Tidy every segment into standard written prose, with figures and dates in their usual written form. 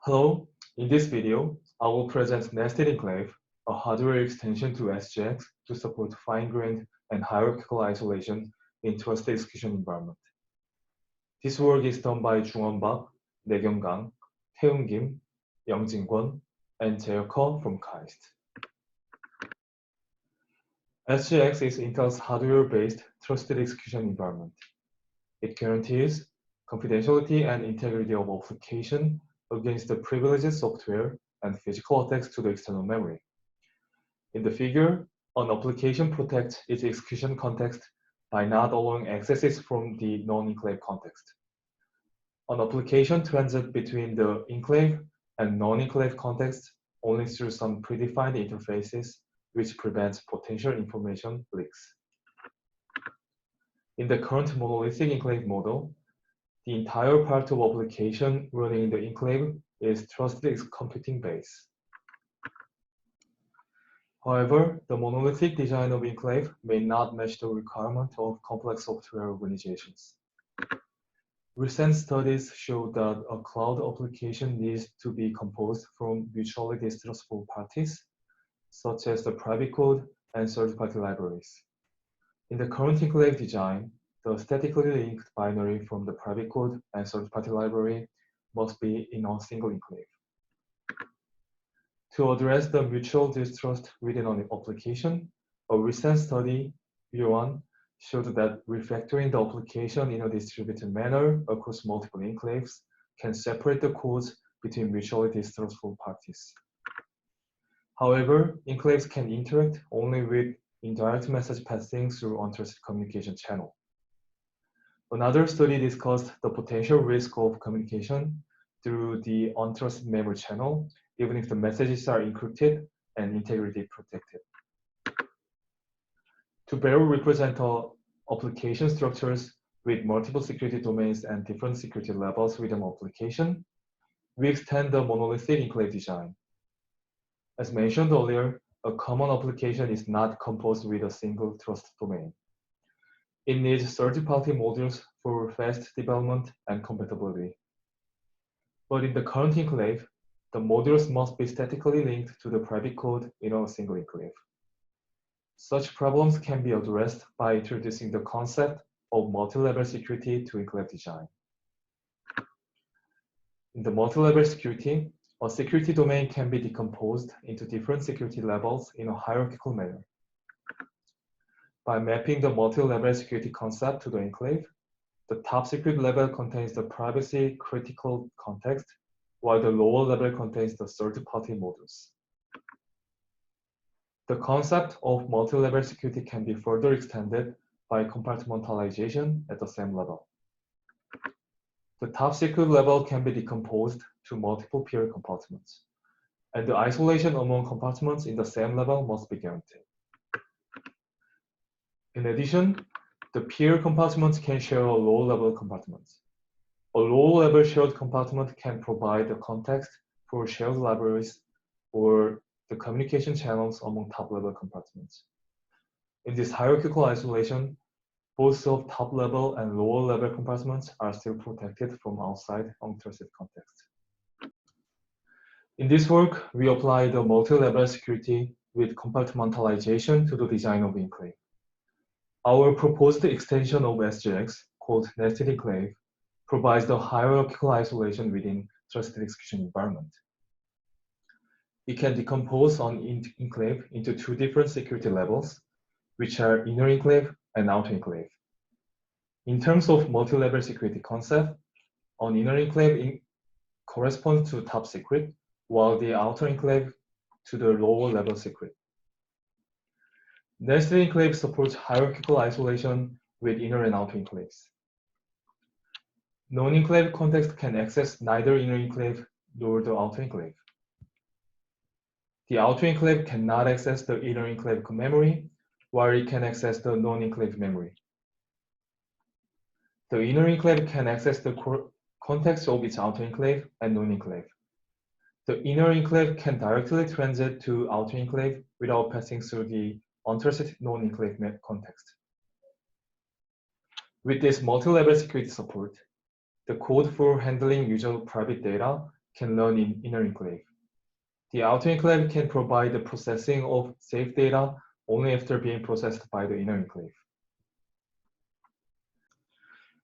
Hello, in this video, I will present Nested Enclave, a hardware extension to SGX to support fine-grained and hierarchical isolation in trusted execution environment. This work is done by Joongun, Naegyeong Kang, Taehoon, Youngjin Kwon, and Jaehyuk from KAIST. SGX is Intel's hardware-based trusted execution environment. It guarantees confidentiality and integrity of application against the privileged software and physical attacks to the external memory. In the figure, an application protects its execution context by not allowing accesses from the non-enclave context. An application transits between the enclave and non-enclave context only through some predefined interfaces, which prevents potential information leaks. In the current monolithic enclave model, the entire part of application running in the enclave is trusted computing base. However, the monolithic design of enclave may not match the requirement of complex software organizations. Recent studies show that a cloud application needs to be composed from mutually distrustful parties, such as the private code and third-party libraries. In the current enclave design, the statically linked binary from the private code and third-party library must be in a single enclave. To address the mutual distrust within an application, a recent study, Kwon, showed that refactoring the application in a distributed manner across multiple enclaves can separate the codes between mutually distrustful parties. However, enclaves can interact only with indirect message passing through untrusted communication channel. Another study discussed the potential risk of communication through the untrusted memory channel, even if the messages are encrypted and integrity protected. To better represent application structures with multiple security domains and different security levels within an application, we extend the monolithic enclave design. As mentioned earlier, a common application is not composed with a single trust domain. It needs third-party modules for fast development and compatibility. But in the current enclave, the modules must be statically linked to the private code in a single enclave. Such problems can be addressed by introducing the concept of multi-level security to enclave design. In the multi-level security, a security domain can be decomposed into different security levels in a hierarchical manner. By mapping the multi-level security concept to the enclave, the top secret level contains the privacy critical context, while the lower level contains the third-party modules. The concept of multi-level security can be further extended by compartmentalization at the same level. The top secret level can be decomposed to multiple peer compartments, and the isolation among compartments in the same level must be guaranteed. In addition, the peer compartments can share a low-level compartment. A low-level shared compartment can provide the context for shared libraries or the communication channels among top-level compartments. In this hierarchical isolation, both of top-level and lower-level compartments are still protected from outside untrusted context. In this work, we apply the multi-level security with compartmentalization to the design of enclave. Our proposed extension of SGX, called Nested Enclave, provides the hierarchical isolation within trusted execution environment. It can decompose an enclave into two different security levels, which are inner enclave and outer enclave. In terms of multi-level security concept, an inner enclave corresponds to top secret, while the outer enclave to the lower level secret. Nested Enclave supports hierarchical isolation with inner and outer enclaves. Non-enclave context can access neither inner enclave nor the outer enclave. The outer enclave cannot access the inner enclave memory, while it can access the non-enclave memory. The inner enclave can access the context of its outer enclave and non-enclave. The inner enclave can directly transit to outer enclave without passing through the untrusted non-enclave context. With this multi-level security support, the code for handling user private data can run in inner enclave. The outer enclave can provide the processing of safe data only after being processed by the inner enclave.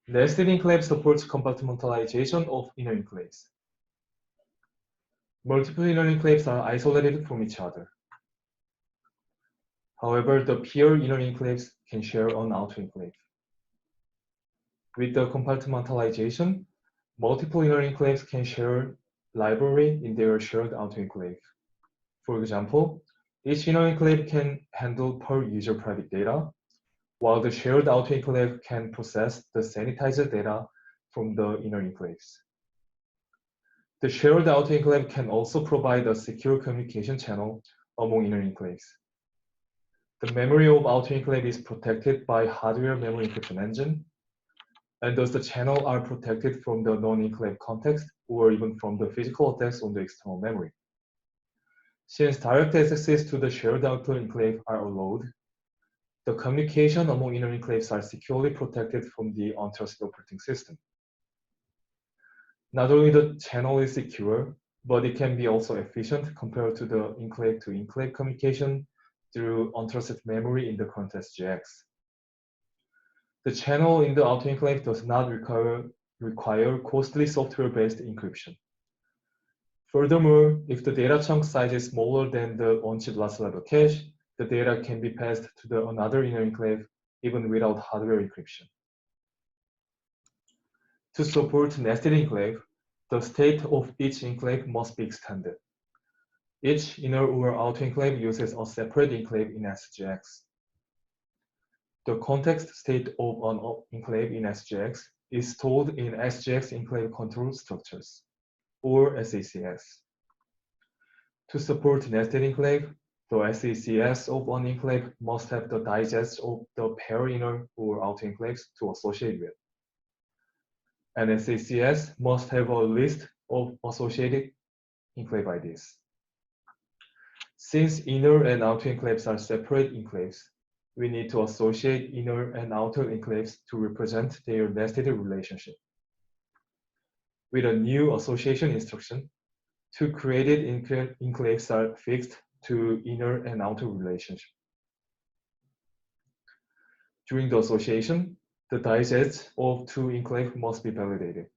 Nested enclave supports compartmentalization of inner enclaves. Multiple inner enclaves are isolated from each other. However, the peer inner enclaves can share an outer enclave. With the compartmentalization, multiple inner enclaves can share library in their shared outer enclave. For example, each inner enclave can handle per user private data, while the shared outer enclave can process the sanitized data from the inner enclaves. The shared outer enclave can also provide a secure communication channel among inner enclaves. The memory of outer enclave is protected by hardware memory encryption engine, and thus the channel are protected from the non-enclave context or even from the physical attacks on the external memory. Since direct access to the shared outer enclave are allowed, the communication among inner enclaves are securely protected from the untrusted operating system. Not only the channel is secure, but it can be also efficient compared to the enclave-to-enclave communication through untrusted memory in the current SGX. The channel in the outer enclave does not require costly software-based encryption. Furthermore, if the data chunk size is smaller than the on-chip last level cache, the data can be passed to another inner enclave even without hardware encryption. To support nested enclave, the state of each enclave must be extended. Each inner or outer enclave uses a separate enclave in SGX. The context state of an enclave in SGX is stored in SGX enclave control structures, or SACS. To support nested enclave, the SACS of an enclave must have the digest of the pair inner or outer enclaves to associate with. And SACS must have a list of associated enclave IDs. Since inner and outer enclaves are separate enclaves, we need to associate inner and outer enclaves to represent their nested relationship. With a new association instruction, two created enclaves are fixed to inner and outer relationship. During the association, the digest of two enclaves must be validated.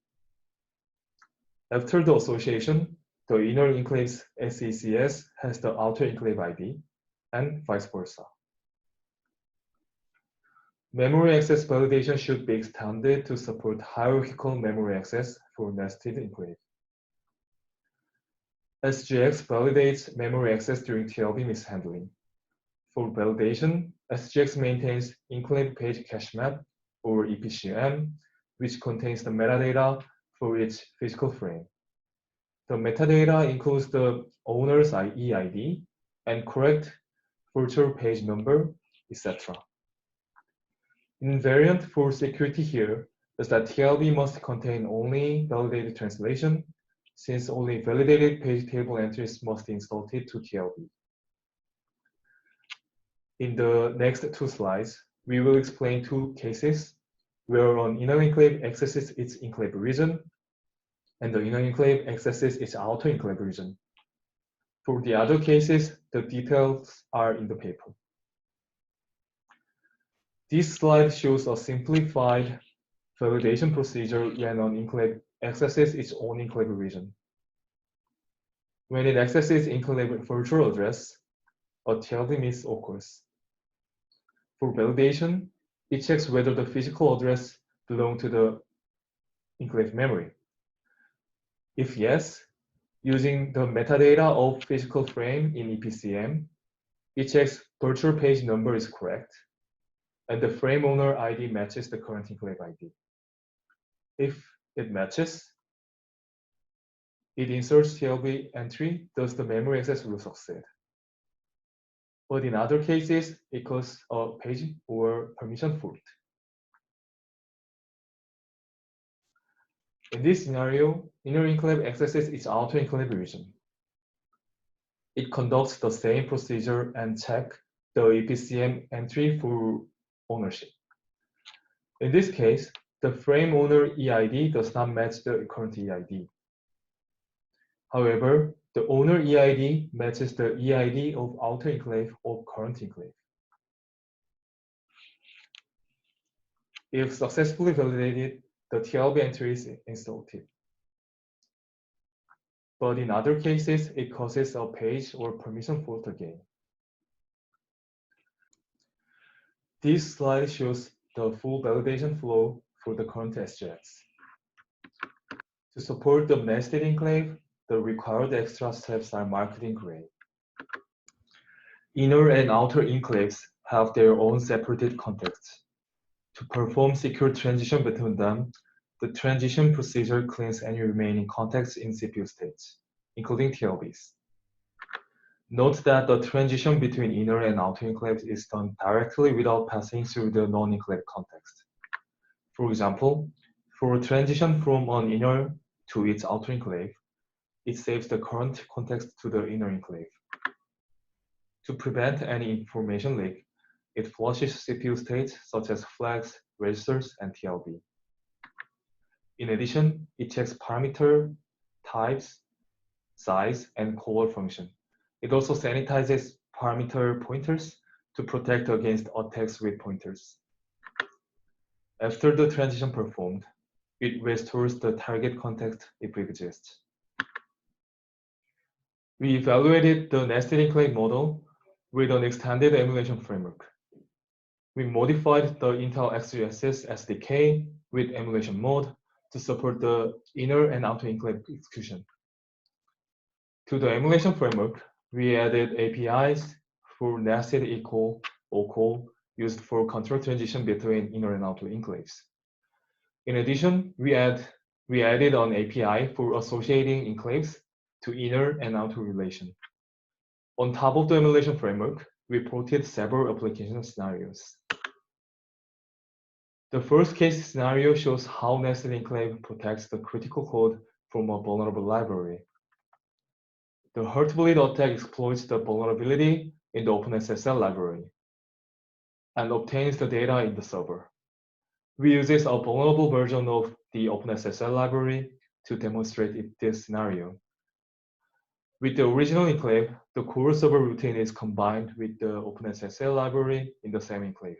After the association, the inner enclave's SACS has the outer enclave ID, and vice versa. Memory access validation should be extended to support hierarchical memory access for nested enclave. SGX validates memory access during TLB mishandling. For validation, SGX maintains enclave page cache map, or EPCM, which contains the metadata for each physical frame. The metadata includes the owner's EID and correct virtual page number, etc. Invariant for security here is that TLB must contain only validated translation, since only validated page table entries must be inserted to TLB. In the next two slides, we will explain two cases where an inner enclave accesses its enclave region and the inner enclave accesses its outer enclave region. For the other cases, the details are in the paper. This slide shows a simplified validation procedure when an enclave accesses its own enclave region. When it accesses enclave virtual address, a TLB miss occurs. For validation, it checks whether the physical address belongs to the enclave memory. If yes, using the metadata of physical frame in EPCM, it checks virtual page number is correct, and the frame owner ID matches the current enclave ID. If it matches, it inserts TLB entry, thus the memory access will succeed. But in other cases, it causes a page or permission fault. In this scenario, inner enclave accesses its outer enclave region. It conducts the same procedure and checks the EPCM entry for ownership. In this case, the frame owner EID does not match the current EID. However, the owner EID matches the EID of outer enclave or current enclave. If successfully validated, the TLB entry is inserted. But in other cases, it causes a page or permission fault again. This slide shows the full validation flow for the current SGX. To support the nested enclave, the required extra steps are marked in gray. Inner and outer enclaves have their own separated contexts. To perform secure transition between them, the transition procedure cleans any remaining contexts in CPU states, including TLBs. Note that the transition between inner and outer enclaves is done directly without passing through the non-enclave context. For example, for a transition from an inner to its outer enclave, it saves the current context to the inner enclave. To prevent any information leak, it flushes CPU states such as flags, registers, and TLB. In addition, it checks parameter, types, size, and caller function. It also sanitizes parameter pointers to protect against attacks with pointers. After the transition performed, it restores the target context if it exists. We evaluated the nested enclave model with an extended emulation framework. We modified the Intel XGS SDK with emulation mode to support the inner and outer enclave execution. To the emulation framework, we added APIs for nested equal or call used for control transition between inner and outer enclaves. In addition, we added an API for associating enclaves to inner and outer relation. On top of the emulation framework, we ported several application scenarios. The first case scenario shows how nested enclave protects the critical code from a vulnerable library. The Heartbleed attack exploits the vulnerability in the OpenSSL library and obtains the data in the server. We use a vulnerable version of the OpenSSL library to demonstrate this scenario. With the original enclave, the core server routine is combined with the OpenSSL library in the same enclave.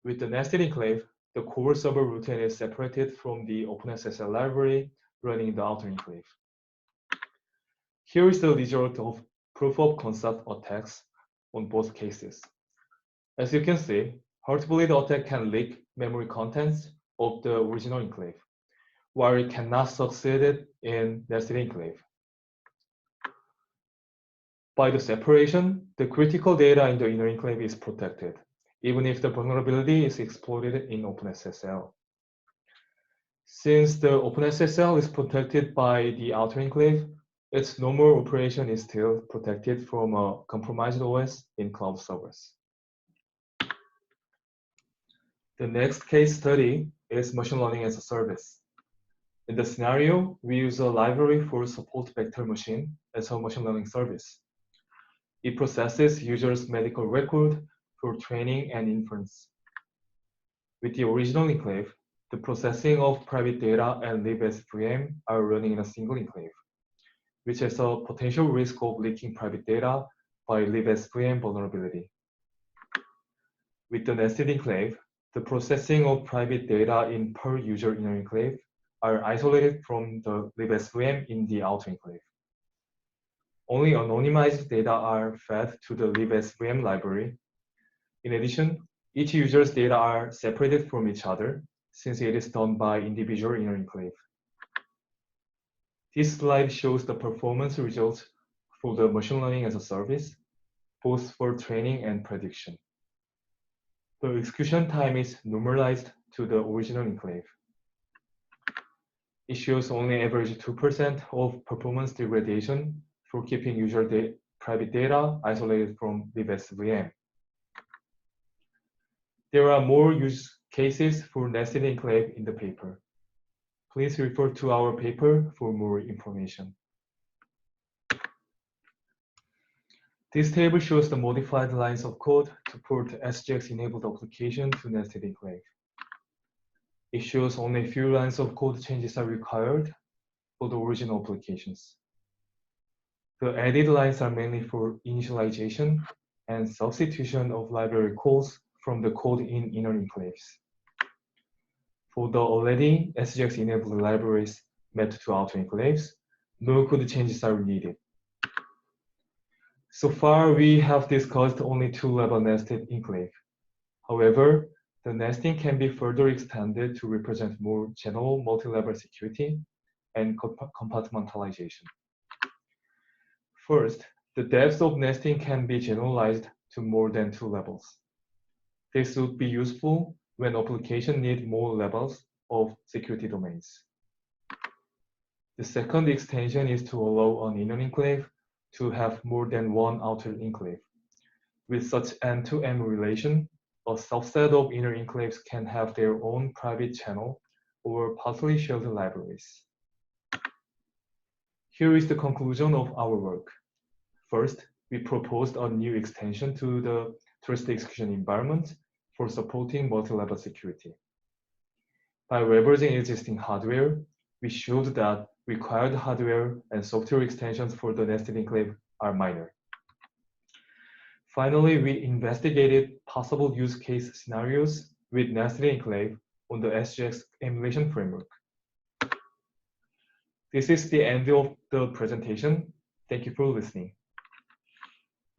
With the nested enclave, the core server routine is separated from the OpenSSL library running in the outer enclave. Here is the result of proof of concept attacks on both cases. As you can see, Heartbleed attack can leak memory contents of the original enclave, while it cannot succeed in nested enclave. By the separation, the critical data in the inner enclave is protected, even if the vulnerability is exploited in OpenSSL. Since the OpenSSL is protected by the outer enclave, its normal operation is still protected from a compromised OS in cloud servers. The next case study is machine learning as a service. In the scenario, we use a library for support vector machine as a machine learning service. It processes users' medical record for training and inference. With the original enclave, the processing of private data and libsvm are running in a single enclave, which has a potential risk of leaking private data by libsvm vulnerability. With the nested enclave, the processing of private data in per user inner enclave are isolated from the libsvm in the outer enclave. Only anonymized data are fed to the libsvm library. In addition, each user's data are separated from each other since it is done by individual inner enclave. This slide shows the performance results for the machine learning as a service, both for training and prediction. The execution time is normalized to the original enclave. It shows only average 2% of performance degradation for keeping user private data isolated from libsvm. There are more use cases for nested enclave in the paper. Please refer to our paper for more information. This table shows the modified lines of code to port SGX-enabled application to nested enclave. It shows only a few lines of code changes are required for the original applications. The added lines are mainly for initialization and substitution of library calls from the code in inner enclaves. For the already SGX-enabled libraries mapped to outer enclaves, no code changes are needed. So far, we have discussed only two-level nested enclave. However, the nesting can be further extended to represent more general multi-level security and compartmentalization. First, the depth of nesting can be generalized to more than 2 levels. This would be useful when applications need more levels of security domains. The second extension is to allow an inner enclave to have more than one outer enclave. With such end-to-end relation, a subset of inner enclaves can have their own private channel or partially shared libraries. Here is the conclusion of our work. First, we proposed a new extension to the trusted execution environment for supporting multi-level security. By leveraging existing hardware, we showed that required hardware and software extensions for the nested enclave are minor. Finally, we investigated possible use case scenarios with nested enclave on the SGX Emulation Framework. This is the end of the presentation. Thank you for listening.